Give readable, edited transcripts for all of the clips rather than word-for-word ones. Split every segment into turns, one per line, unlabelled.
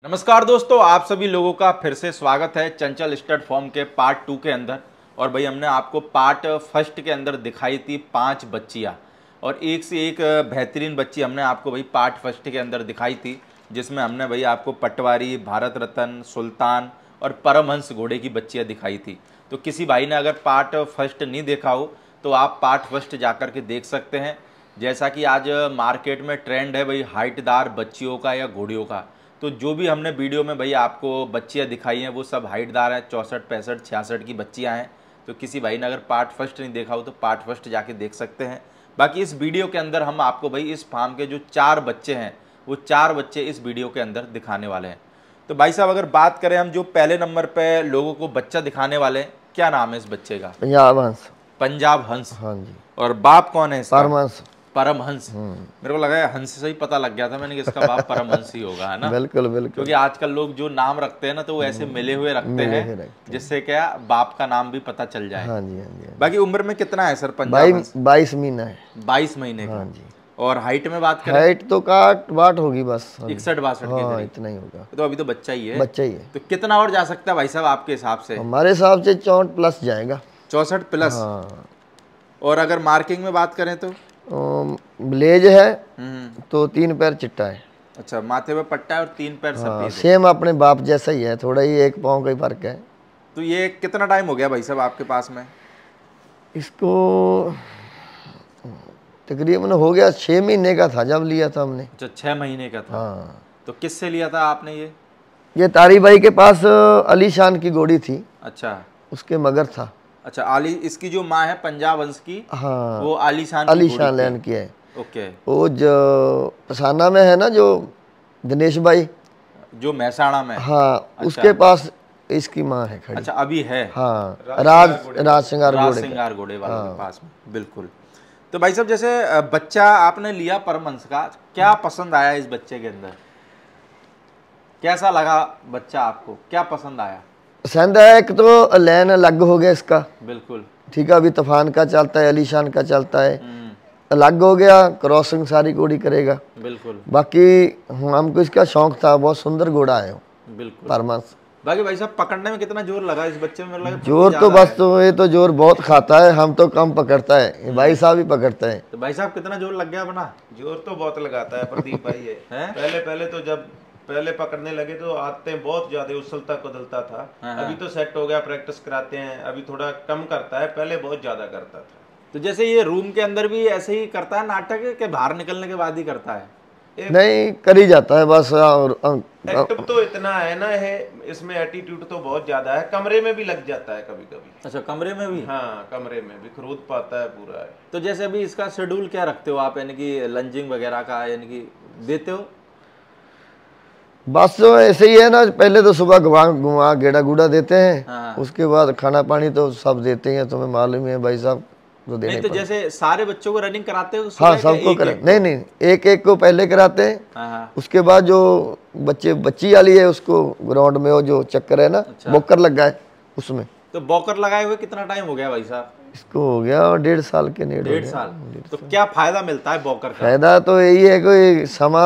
नमस्कार दोस्तों, आप सभी लोगों का फिर से स्वागत है चंचल स्टड फॉर्म के पार्ट 2 के अंदर। और भाई हमने आपको पार्ट फर्स्ट के अंदर दिखाई थी 5 बच्चियाँ और एक से एक बेहतरीन बच्ची हमने आपको भाई पार्ट फर्स्ट के अंदर दिखाई थी, जिसमें हमने भाई आपको पटवारी, भारत रत्न, सुल्तान और परमहंस घोड़े की बच्चियाँ दिखाई थी। तो किसी भाई ने अगर पार्ट फर्स्ट नहीं देखा हो तो आप पार्ट फर्स्ट जा कर के देख सकते हैं। जैसा कि आज मार्केट में ट्रेंड है भाई हाइटदार बच्चियों का या घोड़ियों का, तो जो भी हमने वीडियो में भाई आपको बच्चियां दिखाई हैं वो सब हाइटदार हैं, 64, 65, 66 की बच्चियां हैं। तो किसी भाई ने अगर पार्ट फर्स्ट नहीं देखा हो तो पार्ट फर्स्ट जाके देख सकते हैं। बाकी इस वीडियो के अंदर हम आपको भाई इस फार्म के जो 4 बच्चे हैं वो 4 बच्चे इस वीडियो के अंदर दिखाने वाले हैं। तो भाई साहब अगर बात करें हम जो पहले नंबर पे लोगों को बच्चा दिखाने वाले हैं, क्या नाम है इस बच्चे का?
पंजाब हंस।
पंजाब हंस।
हाँ जी।
और बाप कौन है इसका?
परमहंस।
परमहंस। मेरे को लगा हंस से ही पता लग गया था मैंने कि इसका बाप परमहंस ही होगा, है ना?
बिल्कुल बिल्कुल।
क्योंकि आजकल लोग जो नाम रखते हैं ना तो वो ऐसे मिले हुए रखते हैं जिससे क्या बाप का नाम भी पता चल जाए।
हाँ जी, हाँ जी।
बाकी उम्र में कितना है सर पंजाब हंस?
22 महीना है।
22 महीने का।
हाँ जी।
और हाइट में बात करें?
हाइट तो काट बाट होगी बस
61-62 के
हाँ,
करीब।
इतना ही होगा।
तो अभी तो बच्चा ही है।
बच्चा ही है।
तो कितना और जा सकता है भाई साहब आपके हिसाब से?
हमारे हिसाब से 64 प्लस जाएगा।
64 प्लस।
हाँ।
और अगर मार्किंग में बात करें तो?
ब्लेज है तो 3 पैर चिट्टा है।
अच्छा, माथे पे पट्टा है और 3 पैर सफेद है।
सेम अपने बाप जैसा ही है, थोड़ा ही 1 पाँव का ही फर्क है।
तो ये कितना टाइम हो गया भाई साहब आपके पास में?
इसको तकरीबन हो गया 6 महीने का था जब लिया था हमने।
अच्छा, 6 महीने का था।
हाँ।
तो किससे लिया था आपने
ये तारी भाई के पास अली शान की घोड़ी थी।
अच्छा,
उसके मगर था।
अच्छा, आली इसकी जो माँ है पंजाब हंस की,
हाँ,
वो आलीशान
लैन की है।
ओके।
वो जो पसाना में है ना, जो दिनेश भाई
जो महसाणा में।
हाँ।
अच्छा।
उसके पास इसकी माँ है खड़ी।
अच्छा, अभी है।
हाँ, राज सिंगार
घोड़े वालों के पास में। बिल्कुल। तो भाई साहब जैसे बच्चा आपने लिया परमहंस का, क्या पसंद आया इस बच्चे के अंदर? कैसा लगा बच्चा आपको, क्या पसंद आया?
पसंद है। एक तो लैन अलग हो गया इसका।
बिल्कुल
ठीक है। अभी तूफान का चलता है, अलीशान का चलता है, अलग हो गया। क्रॉसिंग सारी घोड़ी करेगा।
बिल्कुल।
बाकी हमको इसका शौक था, बहुत सुंदर घोड़ा है
बिल्कुल
परमहंस।
बाकी भाई साहब पकड़ने में कितना जोर लगा इस बच्चे में? मेरे लगा
जोर तो बस तो ये तो जोर बहुत खाता है, हम तो कम पकड़ता है, भाई साहब ही पकड़ते हैं।
तो भाई साहब कितना जोर लग गया अपना?
जोर तो बहुत लगाता है प्रदीप भाई ये
हैं?
पहले तो जब पहले पकड़ने लगे तो आते बहुत ज्यादा उछलता कुदलता था। अभी तो सेट हो गया, प्रैक्टिस कराते हैं, अभी थोड़ा कम करता है, पहले बहुत ज्यादा करता था।
तो जैसे ये रूम के अंदर भी ऐसे ही करता है नाटक के बाहर निकलने के बाद ही करता है?
नहीं, कर ही जाता है बस।
एक्टिव तो इतना है ना, है इसमें एटीट्यूड तो बहुत ज्यादा है। कमरे में भी लग जाता है कभी कभी।
अच्छा, कमरे में भी?
हाँ, कमरे में भी खरीद पाता है पूरा है।
तो जैसे अभी इसका शेड्यूल क्या रखते हो आप, यानी कि लंजिंग वगैरह का यानी कि देते हो?
बस तो ऐसे ही है ना, पहले तो सुबह घुमा गेड़ा गुड़ा देते हैं।
हाँ।
उसके बाद खाना पानी तो सब देते हैं, तुम्हें मालूम है भाई साहब, तो देने
नहीं तो जैसे सारे बच्चों को रनिंग कराते हो?
हाँ, सबको करें। नहीं, एक एक को पहले कराते हैं।
हाँ।
उसके बाद जो बच्ची वाली है उसको ग्राउंड में वो जो चक्कर है ना, बोकर लग गया उसमें।
तो बॉकर लगाए हुए कितना टाइम हो गया भाई साहब?
इसको हो गया 1.5 साल के।
1.5 साल। तो क्या फायदा मिलता है बॉकर का?
फायदा तो यही है कि समा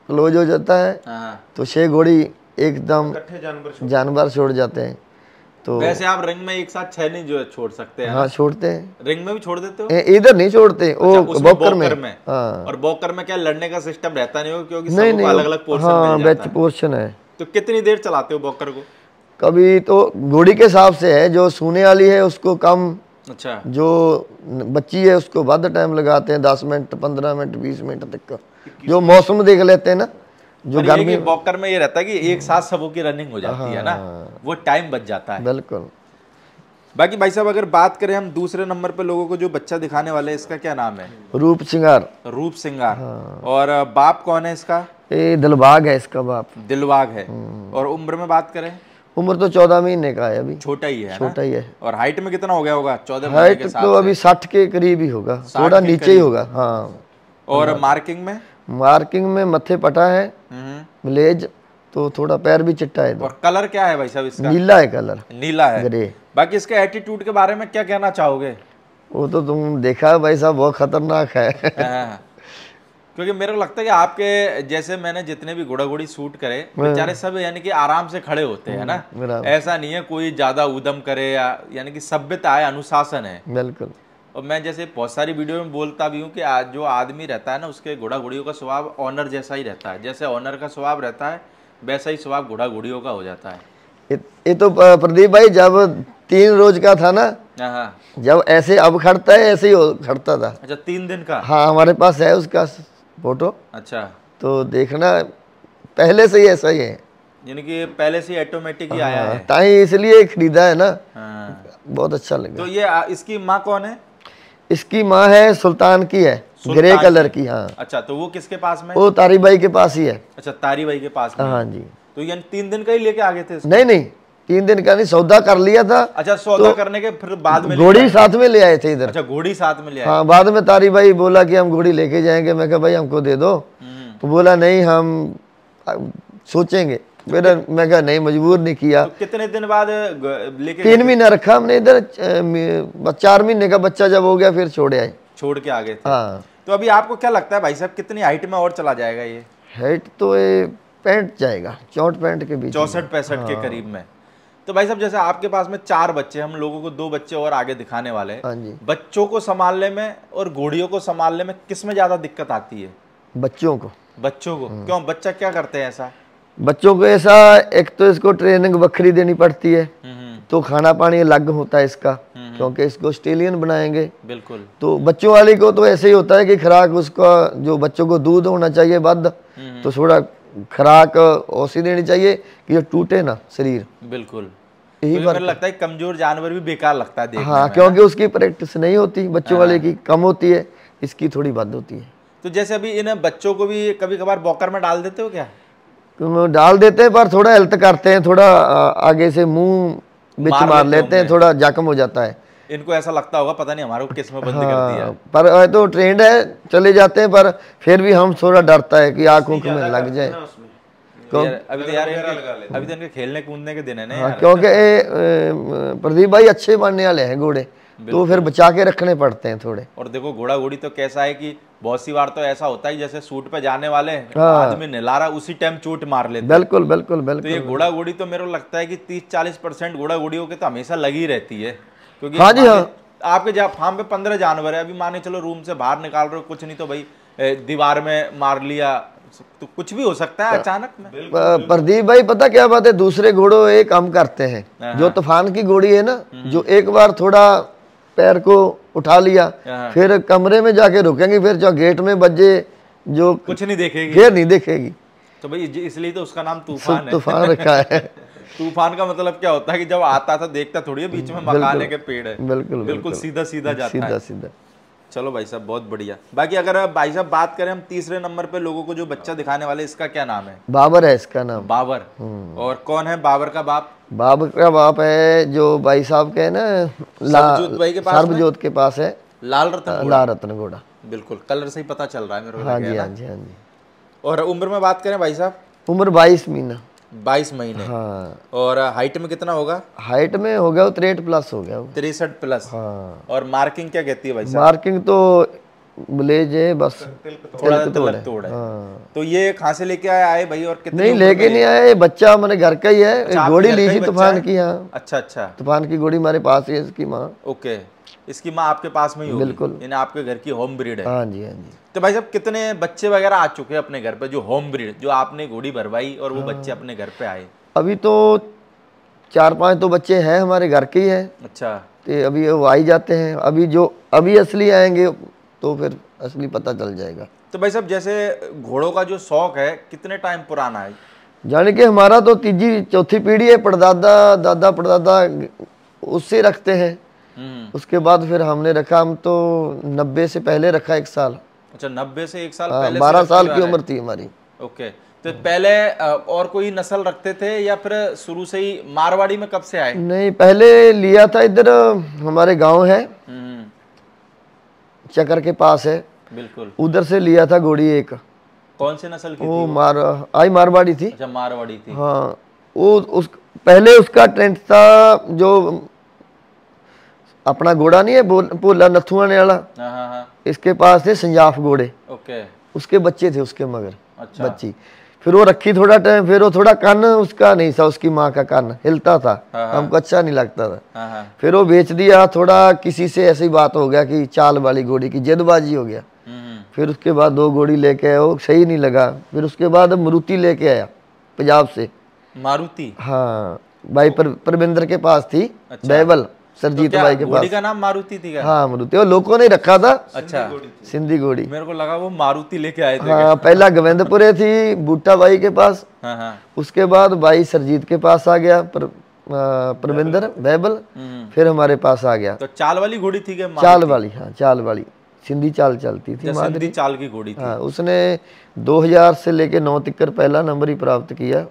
क्लोज हो जाता है।
हाँ।
तो 6 घोड़ी एकदम
जानवर
छोड़ जाते हैं। तो
वैसे आप रिंग में एक साथ 6 नहीं जो छोड़ सकते हैं?
हाँ, छोड़ते हैं।
रिंग में भी छोड़ देते हो?
इधर नहीं छोड़ते, वो बॉकर में।
हाँ। और बॉकर में क्या लड़ने का सिस्टम रहता नहीं हो, क्योंकि
नहीं,
सबको अलग-अलग पोर्शन
हाँ,
मिल जाता है।
पोर्शन है।
तो कितनी देर चलाते हो बॉकर को?
कभी तो घोड़ी के हिसाब से है, जो सूने वाली है उसको कम।
अच्छा।
जो बच्ची है उसको बाद टाइम लगाते हैं, 10 मिनट, 15 मिनट, 20 मिनट तक का। जो मौसम देख लेते हैं ना, जो गर्मी।
बॉकर में ये रहता है कि एक साथ सबों की रनिंग हो जाती है ना, वो टाइम बच जाता है।
बिल्कुल।
बाकी भाई साहब अगर बात करें हम दूसरे नंबर पे लोगों को जो बच्चा दिखाने वाले, इसका क्या नाम है?
रूप सिंगार।
रूप सिंगार। और बाप कौन है इसका?
ये दिलबाग है इसका बाप।
दिलबाग है। और उम्र में बात करें?
उम्र तो 14 महीने का है अभी।
छोटा ही है।
छोटा ही है।
और हाइट में कितना हो गया होगा? 14 महीने
हाइट
के साथ
तो अभी 60 के करीब ही होगा, थोड़ा नीचे ही होगा। हाँ।
और मार्किंग में?
मार्किंग में मत्थे पटा है, ब्लेज तो थोड़ा पैर भी चिट्टा है।
और कलर क्या है भाई साहब इसका?
नीला है कलर।
नीला है।
ग्रे।
बाकी इसके एटीट्यूड के बारे में क्या कहना चाहोगे?
वो तो तुम देखा है भाई साहब, बहुत खतरनाक है।
क्योंकि मेरे को लगता है कि आपके जैसे मैंने जितने भी घोड़ा घोड़ी शूट करे बेचारे सब यानी कि आराम से खड़े होते हैं ना, ऐसा नहीं है कोई ज्यादा उद्यम करे या यानी कि सभ्यता है, अनुशासन है।
बिल्कुल।
और मैं जैसे बहुत सारी वीडियो में बोलता भी हूँ कि जो आदमी रहता है ना उसके घोड़ा घोड़ियों का स्वभाव ऑनर जैसा ही रहता है, जैसे ऑनर का स्वभाव रहता है वैसा ही स्वभाव घोड़ा घोड़ियों का हो जाता है।
ये तो प्रदीप भाई जब 3 रोज का था ना, जब ऐसे अब खड़ता है ऐसे ही खड़ता था।
अच्छा 3 दिन का?
हाँ हमारे पास है उसका फोटो।
अच्छा
तो देखना पहले से ही ऐसा ही है,
यानी कि पहले से ऑटोमेटिक ही आया है।
ताई इसलिए खरीदा है ना। बहुत अच्छा लगा।
तो ये इसकी माँ कौन है?
इसकी माँ है सुल्तान की है, ग्रे कलर की। हाँ।
अच्छा तो वो किसके पास में?
वो तारी भाई के पास ही है।
अच्छा तारी भाई के पास में।
हाँ जी।
तो यानी 3 दिन का ही लेके आ गए थे इसको?
नहीं 3 दिन का नहीं, सौदा कर लिया था।
अच्छा सौदा करने के फिर बाद में
घोड़ी साथ में ले आए थे इधर।
अच्छा घोड़ी साथ में ले आए।
हाँ बाद में तारी भाई बोला कि हम घोड़ी लेके जाएंगे, मैं कहा भाई हमको दे दो। तो बोला नहीं हम सोचेंगे। मैं कहा नहीं, मजबूर नहीं किया।
तो कितने दिन बाद लेके?
3 महीना रखा हमने इधर। 4 महीने का बच्चा जब हो गया फिर छोड़ आए, छोड़
के आ गए थे।
हाँ।
तो अभी आपको क्या लगता है भाई साहब कितनी हाइट में और चला जाएगा ये?
हाइट तो ये 65 जाएगा, 64-65 के बीच,
64-65 के करीब में। तो भाई साहब जैसे आपके पास में 4 बच्चे, हम लोगों को 2 बच्चे और आगे दिखाने वाले हैं।
हाँ जी।
बच्चों को संभालने में और घोड़ियों को संभालने में किस में ज्यादा दिक्कत आती है?
बच्चों को।
बच्चों को क्यों? बच्चा क्या करते हैं ऐसा?
बच्चों को ऐसा, एक तो इसको ट्रेनिंग बखरी देनी पड़ती है, तो खाना पानी अलग होता है इसका, क्योंकि इसको स्टेलियन बनाएंगे।
बिल्कुल।
तो बच्चों वाले को तो ऐसे ही होता है कि खुराक उसका, जो बच्चों को दूध होना चाहिए बद, तो थोड़ा खुराक ऐसी देनी चाहिए कि ये टूटे ना शरीर।
बिल्कुल। यही मुझे लगता है कमजोर जानवर भी बेकार लगता है देखने में।
हाँ क्योंकि उसकी प्रैक्टिस नहीं होती, बच्चों वाले की कम होती है, इसकी थोड़ी बद होती है।
तो जैसे अभी इन बच्चों को भी कभी कभार बॉकर में डाल देते हो क्या?
तो डाल देते हैं, पर थोड़ा हेल्थ करते हैं, थोड़ा आगे से मुंह बिच मार लेते हैं, थोड़ा जख्म हो जाता है।
इनको ऐसा लगता होगा पता नहीं हमारे को किस में बंद कर दिया।
पर तो ट्रेंड है, चले जाते हैं, पर फिर भी हम थोड़ा डरता है कि आंखों में लग जाए।
अभी तो यार अभी तो इनके खेलने कूदने के दिन है ना।
क्योंकि प्रदीप भाई अच्छे बनने वाले हैं घोड़े, तो फिर बचा के रखने पड़ते हैं थोड़े।
और देखो घोड़ा घोड़ी तो कैसा है कि बहुत सी बार तो ऐसा होता है जैसे सूट पे जाने वाले आदमी नहला रहा उसी टाइम चोट मार लेते।
बिल्कुल बिल्कुल बिल्कुल।
तो ये घोड़ा घोड़ी तो मेरे को लगता है कि 30-40% घोड़ा घोड़ियों के तो हमेशा लगी रहती है, क्योंकि
हाँ जी हाँ।
आपके फार्म पे 15 जानवर है, अभी माने चलो रूम से बाहर निकाल रहे हो, कुछ नहीं तो भाई दीवार में मार लिया, तो कुछ भी हो सकता है अचानक में।
प्रदीप भाई पता क्या बात है, दूसरे घोड़ों एक काम करते हैं, जो तूफान की घोड़ी है ना, जो एक बार थोड़ा पैर को उठा लिया फिर कमरे में जाके रुकेंगे, फिर जो गेट में बजे जो
कुछ नहीं देखेगी,
फिर नहीं देखेगी।
तो भाई इसलिए तो उसका नाम तूफान है।
तूफान रखा है।
तूफान का मतलब क्या होता है कि जब आता था देखता थोड़ी है बीच में मकाने के पेड़ है।
बिल्कुल
बिल्कुल सीधा सीधा जाता
सीधा
है।
सीधा।
चलो भाई साहब बहुत बढ़िया। बाकी अगर भाई साहब बात करें हम तीसरे नंबर पे लोगों को जो बच्चा दिखाने वाले, इसका क्या नाम है?
बाबर है इसका नाम।
बाबर। और कौन है बाबर का बाप?
बाबर का बाप है जो भाई साहब के है ना, सर्वजोत के पास है,
लाल
रतन घोड़ा।
बिल्कुल कलर से ही पता चल रहा है मेरे को।
हाँ जी हाँ जी हाँ जी।
और उम्र में बात करें भाई साहब?
उम्र 22 महीना।
22 महीने।
हाँ।
और हाइट में कितना होगा?
हाइट में हो गया 63 प्लस हो गया।
63 प्लस।
हाँ।
और मार्किंग क्या कहती है भाई साहब?
मार्किंग तो ब्लेज है बस,
थोड़ा तोड़ है। तो ये कहाँ से लेके आए भाई? और कितने?
नहीं लेके नहीं आए, बच्चा हमारे घर का ही है, घोड़ी ली थी तूफान की। हाँ
अच्छा अच्छा।
तूफान की घोड़ी हमारे पास ही है, इसकी माँ।
ओके, इसकी माँ आपके पास में ही होगी?
बिल्कुल।
यानी आपके घर की होम ब्रीड है?
हाँ जी हाँ जी।
तो भाई साहब कितने बच्चे वगैरह आ चुके हैं अपने घर पे, जो होम ब्रीड, जो आपने घोड़ी भरवाई और वो बच्चे अपने घर पे आए?
अभी तो 4-5 तो बच्चे हैं हमारे घर के ही है।
अच्छा।
तो अभी वो आई जाते हैं, अभी जो अभी असली आएंगे तो फिर असली पता चल जाएगा।
तो भाई साहब जैसे घोड़ों का जो शौक है कितने टाइम पुराना है?
जाने कि हमारा तो 3-4 पीढ़ी है, परदादा दादा परदादा उससे रखते हैं। उसके बाद फिर हमने रखा, हम तो 90 से पहले रखा 1 साल।
अच्छा 90 से 1 साल पहले?
12 साल की उम्र थी हमारी।
ओके। तो पहले और कोई नस्ल रखते थे या फिर शुरू से ही मारवाड़ी में कब से आए? नहीं
पहले लिया था इधर, हमारे गांव है चक्कर के पास है, बिल्कुल उधर से लिया था घोड़ी एक।
कौन से नस्ल की?
वो मारवाड़ी थी।
अच्छा मारवाड़ी थी।
हाँ वो पहले उसका ट्रेंड था, जो अपना घोड़ा नहीं है भोला नथुआने वाला, इसके पास थे संजाफ घोड़े।
ओके।
उसके बच्चे थे उसके मगर।
अच्छा।
बच्ची फिर वो रखी थोड़ा टाइम, फिर वो थोड़ा कान उसका नहीं था, उसकी माँ का कान हिलता था, हमको अच्छा नहीं लगता था। फिर वो बेच दिया। थोड़ा किसी से ऐसी बात हो गया कि चाल वाली घोड़ी की जदबाजी हो गया। फिर उसके बाद 2 घोड़ी लेके आया, वो सही नहीं लगा। फिर उसके बाद मारुति लेके आया पंजाब से।
मारुति?
हाँ भाई परविंदर के पास थी।
अच्छा।
बैबल सरजीत भाई के
घोड़ी
पास।
का नाम मारुति थी क्या?
हाँ मारुति, वो लोगों ने रखा था।
अच्छा,
सिंधी घोड़ी।
मेरे को लगा वो मारुति लेके आए थे।
हाँ पहला गोविंदपुरे थी बूटा भाई के पास।
हाँ।
उसके बाद भाई सरजीत के पास आ गया परविंदर बैबल। फिर हमारे पास आ गया।
तो चाल वाली घोड़ी थी क्या?
चाल वाली, हाँ चाल वाली, सिंधी चाल चलती थी।
सिंधी चाल की घोड़ी थी।
हाँ, उसने 2000 से लेके 9 तक पहला नंबर ही प्राप्त किया,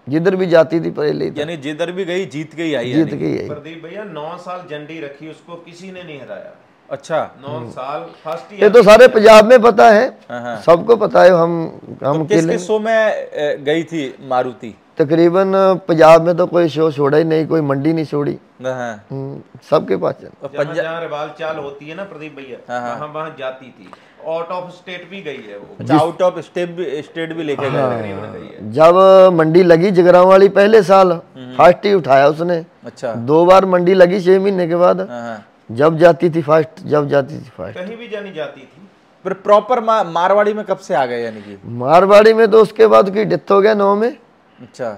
जिधर भी जाती थी पहले।
यानी जिधर भी गई जीत गई आई।
जीत गई आई।
प्रदीप भैया 9 साल झंडी रखी, उसको किसी ने नहीं हराया।
अच्छा।
9 साल फर्स्ट
ये तो सारे पंजाब में पता है,
हाँ।
सबको पता है। हम
तो किस शो में गई थी मारुति?
तकरीबन पंजाब में तो कोई शो छोड़ा ही नहीं, कोई मंडी नहीं छोड़ी। सबके पास
जहाँ रिवाल चाल होती है ना प्रदीप भैया, वहाँ जाती थी। आउट ऑफ स्टेट भी गई है वो।
आउट ऑफ स्टेट भी लेके गए।
जब मंडी लगी जगरांव वाली पहले साल फर्स्ट ही उठाया उसने।
अच्छा।
2 बार मंडी लगी 6 महीने के बाद। जब जाती थी फर्स्ट, जब जाती थी फर्स्ट,
कहीं भी जानी जाती थी।
पर प्रॉपर मारवाड़ी में कब से आ गए? यानी कि
मारवाड़ी में तो उसके बाद की डेथ हो गया 9 में।
अच्छा।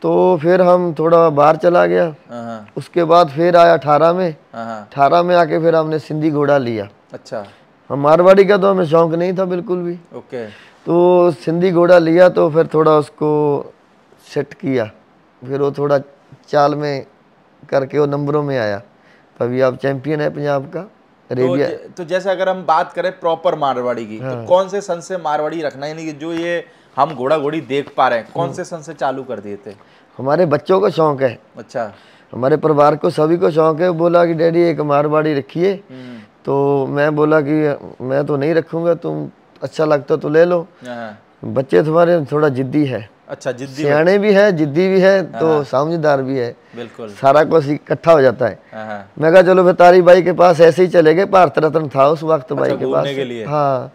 तो फिर हम थोड़ा बाहर चला गया। उसके बाद फिर आया 18 में। 18 में आके फिर हमने सिंधी घोड़ा लिया।
अच्छा।
हम मारवाड़ी का तो हमें शौक नहीं था बिल्कुल भी।
ओके।
तो सिंधी घोड़ा लिया, तो फिर थोड़ा उसको सेट किया, फिर वो थोड़ा चाल में करके वो नंबरों में आया। अभी आप चैंपियन है पंजाब का अरेबिया।
तो जैसे अगर हम बात करें प्रॉपर मारवाड़ी की, तो कौन से सन से मारवाड़ी रखना, यानी कि जो ये हम घोड़ा घोड़ी देख पा रहे हैं, कौन से सन से चालू कर दिए थे?
हमारे बच्चों को शौक है।
अच्छा।
हमारे परिवार को सभी को शौक है। बोला कि डैडी एक मारवाड़ी रखिए। तो मैं बोला कि मैं तो नहीं रखूंगा, तुम अच्छा लगता तो ले लो। बच्चे तुम्हारे थोड़ा जिद्दी है।
अच्छा, जिद्दी,
सियाने भी है, जिद्दी भी है, तो समझदार भी है।
बिल्कुल,
सारा कुछ इकट्ठा हो जाता है। मैं कहा चलो फिर तारी भाई के पास ऐसे ही चले गए। भारत रत्न था उस वक्त भाई के पास
के लिए।
हाँ,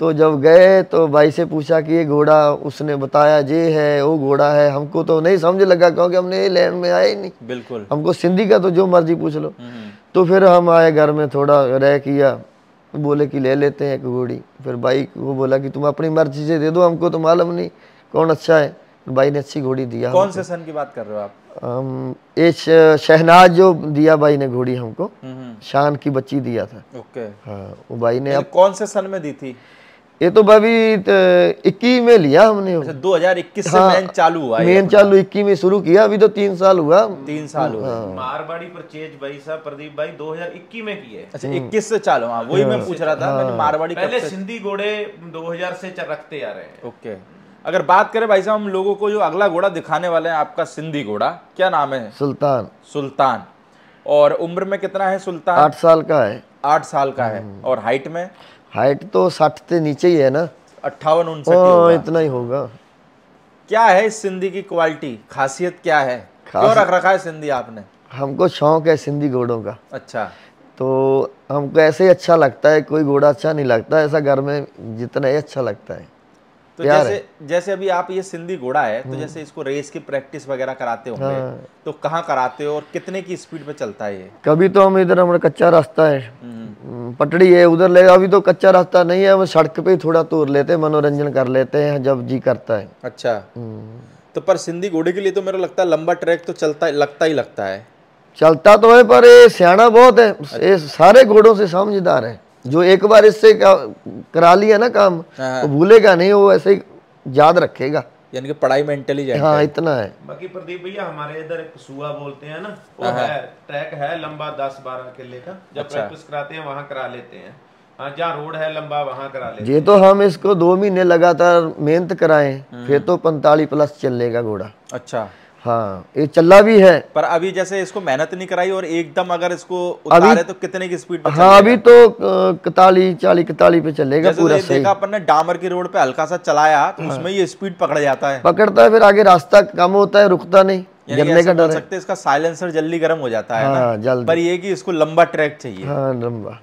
तो जब गए तो भाई से पूछा कि ये घोड़ा, उसने बताया ये है वो घोड़ा है। हमको तो नहीं समझ लगा क्योंकि हमने ये लैंड में आए ही नहीं।
बिल्कुल।
हमको सिंधी का तो जो मर्जी पूछ लो। तो फिर हम आए घर में, थोड़ा रह किया, बोले कि ले लेते हैं एक घोड़ी। फिर भाई को बोला कि तुम अपनी मर्जी से दे दो, हमको तो मालूम नहीं कौन अच्छा है। भाई ने अच्छी घोड़ी दिया।
कौन से सन की बात कर रहे हो आप?
ये शहनाज जो दिया भाई ने घोड़ी हमको, शान की बच्ची दिया था।
ओके।
हाँ, वो भाई ने।
अब कौन से सन में दी थी?
ये तो भाभी 21 में लिया हमने।
अच्छा, 2021 से मेन चालू हुआ।
मेन चालू 21 में शुरू किया, अभी तो 3 साल हुआ।
3 साल हुआ।
मारवाड़ी परचेज भाई साहब प्रदीप भाई 2021 में की है।
अच्छा, 21 से चालू। हाँ, वही मैं पूछ रहा था। मैंने मारवाड़ी
पहले सिंधी घोड़े 2000 से रखते आ रहे हैं।
ओके। अगर बात करें भाई साहब, हम लोगों को जो अगला घोड़ा दिखाने वाले हैं आपका सिंधी घोड़ा, क्या नाम है?
सुल्तान।
सुल्तान। और उम्र में कितना है सुल्तान?
8 साल का है।
8 साल का है। और हाइट में?
हाइट तो 60 से नीचे ही है ना,
58-59
इतना ही होगा।
क्या है इस सिंधी की क्वालिटी, खासियत क्या है? क्यों रख रखा है सिंधी आपने?
हमको शौक है सिंधी घोड़ों का।
अच्छा।
तो हमको ऐसे ही अच्छा लगता है, कोई घोड़ा अच्छा नहीं लगता ऐसा घर में जितना ही अच्छा लगता है।
तो जैसे अभी आप ये सिंधी घोड़ा है, तो जैसे इसको रेस की प्रैक्टिस वगैरह कराते होंगे, तो कहाँ कराते हो और कितने की स्पीड पे चलता है ये?
कभी तो हम इधर, हमारा कच्चा रास्ता है, पटड़ी है, उधर ले। अभी तो कच्चा रास्ता नहीं है, वो सड़क पे ही थोड़ा तोड़ लेते हैं, मनोरंजन कर लेते हैं जब जी करता है।
अच्छा। तो पर सिंधी घोड़े के लिए तो मेरा लगता है लंबा ट्रैक तो चलता लगता है।
चलता तो है, पर ये सियाना बहुत है। ये सारे घोड़ों से समझदार है। जो एक बार इससे करा लिया ना काम, वो भूलेगा नहीं, वो ऐसे ही याद रखेगा।
यानी कि पढ़ाई में इंटेलिजेंट।
हाँ, इतना है।
बाकी प्रदीप भैया हमारे इधर एक सुआ बोलते हैं ना, वो है, ट्रैक है लंबा 10-12 किले का। जब प्रैक्टिस कराते हैं वहाँ करा लेते हैं। हाँ, जहाँ रोड है लंबा वहाँ करा लेते हैं।
ये तो हम इसको 2 महीने लगातार मेहनत कराएं, फिर तो 45+ चलेगा घोड़ा।
अच्छा।
हाँ, ये चला भी है।
पर अभी जैसे इसको मेहनत नहीं कराई और एकदम अगर इसको उतारे तो कितने की स्पीड पे चलेगा?
हाँ, अभी तो 41 पे चलेगा पूरा सही।
देखा अपन ने डामर की रोड पे हल्का सा चलाया तो उसमें ये स्पीड पकड़ जाता है,
पकड़ता है, फिर आगे रास्ता कम होता है, रुकता नहीं, गिरने का डर है।
इसका साइलेंसर जल्दी गर्म हो जाता है ना,
जल्दी।
पर ये कि इसको लंबा ट्रैक चाहिए।
हाँ, लंबा।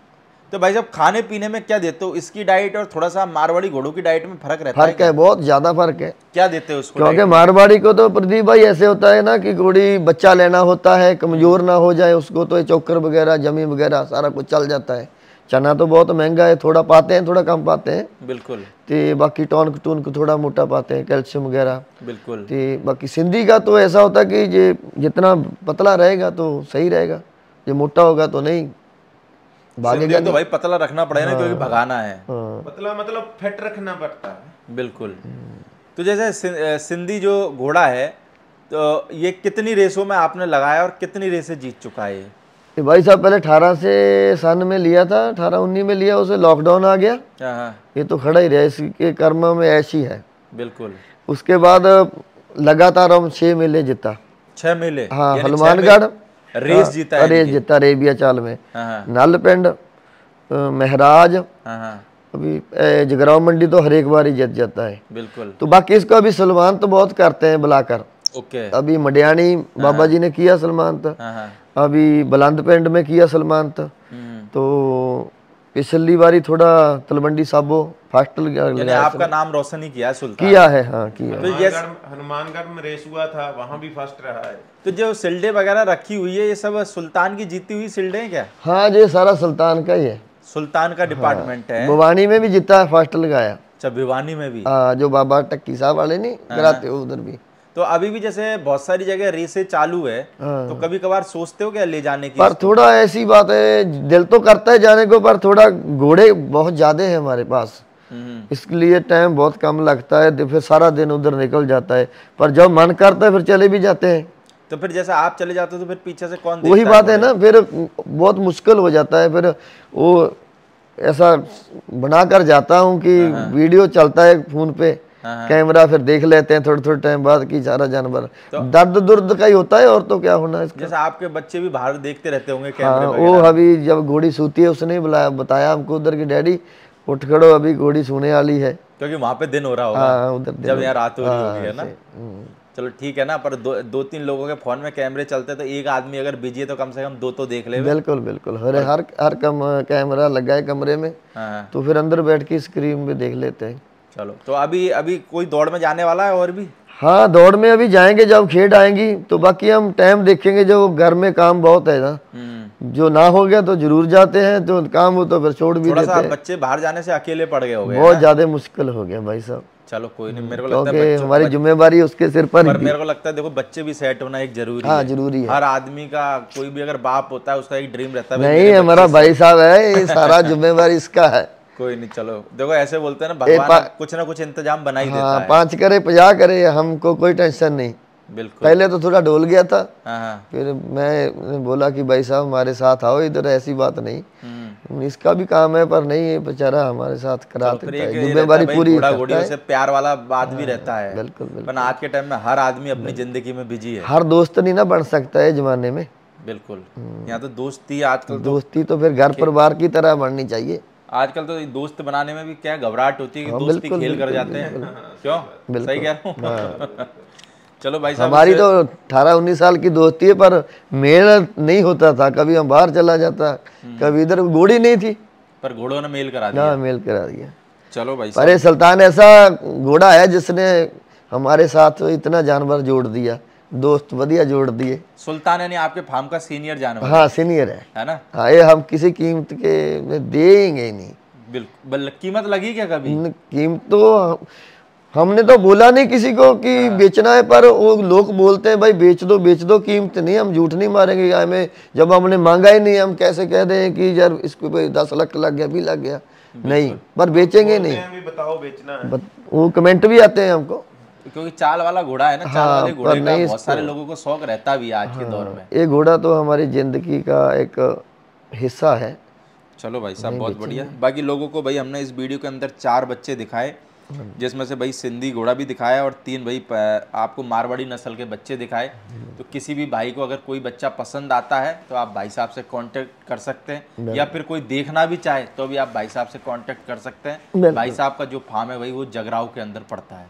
तो भाई साहब खाने पीने में क्या देते हो? इसकी डाइट और थोड़ा सा मारवाड़ी घोड़ों की डाइट में फर्क रहता है?
फर्क है, बहुत ज्यादा फर्क है।
क्या देते हो उसको?
क्योंकि मारवाड़ी को तो प्रदीप भाई ऐसे होता है ना कि घोड़ी बच्चा लेना होता है, कमजोर ना हो जाए उसको, तो ये चोकर वगैरह जमी वगैरह सारा कुछ चल जाता है। चना तो बहुत महंगा है, थोड़ा पाते हैं, थोड़ा कम पाते हैं।
बिल्कुल।
तो बाकी टॉनिक टून को थोड़ा मोटा पाते हैं, कैल्शियम वगैरह।
बिल्कुल।
तो बाकी सिंधी का तो ऐसा होता है कि ये जितना पतला रहेगा तो सही रहेगा, ये मोटा होगा तो नहीं भागेगा।
तो भाई पतला रखना पड़ेगा ना, क्योंकि भगाना है।
पतला मतलब फिट रखना पड़ता है।
बिल्कुल। तो जैसे सिंधी जो घोड़ा है, तो ये कितनी रेसों में आपने लगाया और कितनी रेसें जीत चुका है?
ये भाई साहब पहले 18 से सन में लिया था, 18-19 में लिया, उसे लॉकडाउन आ गया। ये तो खड़ा ही रहा, इसके कर्म में ऐसी है।
बिल्कुल।
उसके बाद लगातार हम 6 मेले जीता।
6 मेले?
हाँ, हनुमानगढ़
रेस जीता है?
रेस जीता अरेबिया चाल में, नलपिंड, महराज, अभी जगराव मंडी तो हर एक बार ही जीत जाता है।
बिल्कुल।
तो बाकी इसको अभी सलमान तो बहुत करते हैं बुलाकर।
ओके।
अभी मडियानी बाबा जी ने किया सलमानत, अभी बुलंदपिंड में किया सलमानत। तो पिछली बारी थोड़ा तलवंडी साबो फर्स्ट
आपका नाम रोशन ही किया है सुल्तान?
किया है, हाँ किया।
तो हनुमानगढ़ में रेस हुआ था, वहाँ भी फर्स्ट रहा है।
तो जो सिल्डे वगैरह रखी हुई है, ये सब सुल्तान की जीती हुई सिल्डे हैं क्या?
हाँ, ये सारा सुल्तान का ही है,
सुल्तान का डिपार्टमेंट है।
भिवानी में भी जीता है, फर्स्ट लगाया।
अच्छा, भिवानी में भी?
हाँ, जो बाबा टक्की साहब वाले नहीं कराते हो उधर भी।
तो अभी भी जैसे बहुत सारी जगह रेसें चालू है, तो कभी कभार सोचते हो क्या ले जाने की?
पर थोड़ा ऐसी बात है, दिल तो करता है जाने को, पर थोड़ा घोड़े बहुत ज्यादा है हमारे पास, इसके लिए टाइम बहुत कम लगता है, तो फिर सारा दिन उधर निकल जाता है। पर जब मन करता है फिर चले भी जाते हैं।
तो फिर जैसे आप चले जाते हो तो फिर पीछे से कौन?
वही बात है ना, फिर बहुत मुश्किल हो जाता है। फिर वो ऐसा बनाकर जाता हूँ कि वीडियो चलता है फोन पे, कैमरा, फिर देख लेते हैं थोड़े थोड़े टाइम बाद कि सारा जानवर तो दर्द दुर्द का ही होता है, और तो क्या होना इसका।
जैसे आपके बच्चे भी बाहर देखते रहते होंगे कैमरे?
हाँ, वो अभी जब घोड़ी सूती है उसने बताया हमको उधर की, डैडी उठ खड़ो अभी घोड़ी सोने वाली है,
क्योंकि वहाँ पे दिन हो रहा होगा।
हाँ, उधर
जब यहाँ रात हो रही होगी, है ना? चलो ठीक है ना, पर दो तीन लोगों के फोन में कैमरे चलते, तो एक आदमी अगर बिजी है तो कम से कम 2 तो देख ले।
बिल्कुल बिल्कुल, हर कम कैमरा लगा है कमरे में, तो फिर अंदर बैठ के स्क्रीन पे देख लेते हैं।
चलो, तो अभी कोई दौड़ में जाने वाला है और भी?
हाँ, दौड़ में अभी जाएंगे जब खेड आएंगी, तो बाकी हम टाइम देखेंगे, जो घर में काम बहुत है ना, जो ना हो गया तो जरूर जाते हैं, तो काम हो तो फिर छोड़ भी देते हैं।
बच्चे बाहर जाने से अकेले पड़ गए हो गए?
बहुत ज्यादा मुश्किल हो गया भाई साहब।
चलो कोई नहीं, मेरे को लगता है
हमारी जिम्मेवारी उसके सिर पर
मेरे को लगता है देखो, बच्चे भी सेट होना एक जरूरी
है।
जरूरी है। हर आदमी का, कोई भी अगर बाप होता है उसका एक ड्रीम रहता है।
नहीं, हमारा भाई साहब है, ये सारा जिम्मेवारी इसका है।
कोई नहीं, चलो देखो ऐसे बोलते हैं ना, भगवान कुछ ना कुछ इंतजाम बना ही देता है।
5 करे 50 करे, हमको कोई टेंशन नहीं।
बिल्कुल।
पहले तो थोड़ा डोल गया था, फिर मैं बोला कि भाई साहब हमारे साथ आओ इधर, ऐसी बात नहीं, इसका भी काम है, पर नहीं, ये बेचारा हमारे साथ कराते हैं, जिम्मेवारी पूरी करता है।
से प्यार वाला बात भी रहता है। बिल्कुल बिल्कुल। आज के टाइम में हर आदमी अपनी जिंदगी में बिजी है,
हर दोस्त नहीं ना बन सकता है जमाने में।
बिल्कुल। यहाँ तो दोस्ती आजकल,
दोस्ती तो फिर घर परिवार की तरह बननी चाहिए।
आजकल तो दोस्त बनाने में भी क्या घबराहट होती है कि दोस्ती खेल कर जाते हैं। क्यों? सही कह रहा हूँ? चलो भाई साहब,
हमारी तो 18-19 साल की दोस्ती है, पर मेल नहीं होता था, कभी हम बाहर चला जाता, कभी इधर, घोड़ी नहीं थी,
पर घोड़ों ने मेल करा दिया।
मेल करा दिया।
चलो भाई,
अरे सुल्तान ऐसा घोड़ा है जिसने हमारे साथ इतना जानवर जोड़ दिया, दोस्त बढ़िया जोड़ दिए।
सुल्तान यानी आपके फार्म का सीनियर जानवर?
हाँ, सीनियर है ना? हाँ, ये हम किसी कीमत के देंगे नहीं।
बिल्कुल। कीमत लगी क्या कभी?
कीमत तो हमने तो बोला नहीं किसी को कि बेचना है, पर वो लोग बोलते हैं भाई बेच दो, कीमत नहीं, हम झूठ नहीं मारेंगे। हमें जब हमने मांगा ही नहीं, हम कैसे कह दें कि यार इसको 10 लाख लग गया, भी लग गया, नहीं, पर बेचेंगे नहीं।
बताओ बेचना है,
वो कमेंट भी आते हैं हमको,
क्योंकि चाल वाला घोड़ा है ना, चाल वाले घोड़े का बहुत सारे लोगों को शौक रहता भी आज के दौर में।
ये घोड़ा तो हमारी जिंदगी का एक हिस्सा है।
चलो भाई साहब, बहुत बढ़िया। बाकी लोगों को भाई हमने इस वीडियो के अंदर 4 बच्चे दिखाए, जिसमें से भाई सिंधी घोड़ा भी दिखाया और 3 भाई आपको मारवाड़ी नस्ल के बच्चे दिखाए। तो किसी भी भाई को अगर कोई बच्चा पसंद आता है तो आप भाई साहब से कांटेक्ट कर सकते हैं, या फिर कोई देखना भी चाहे तो भी आप भाई साहब से कांटेक्ट कर सकते हैं। भाई साहब का जो फार्म है भाई वो जगराव के अंदर पड़ता है।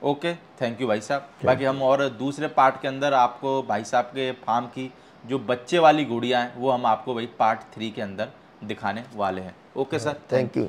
ओके, थैंक यू भाई साहब। बाकी हम और दूसरे पार्ट के अंदर आपको भाई साहब के फार्म की जो बच्चे वाली घोड़ियाँ हैं वो हम आपको भाई पार्ट 3 के अंदर दिखाने वाले हैं। Okay sir,
thank you.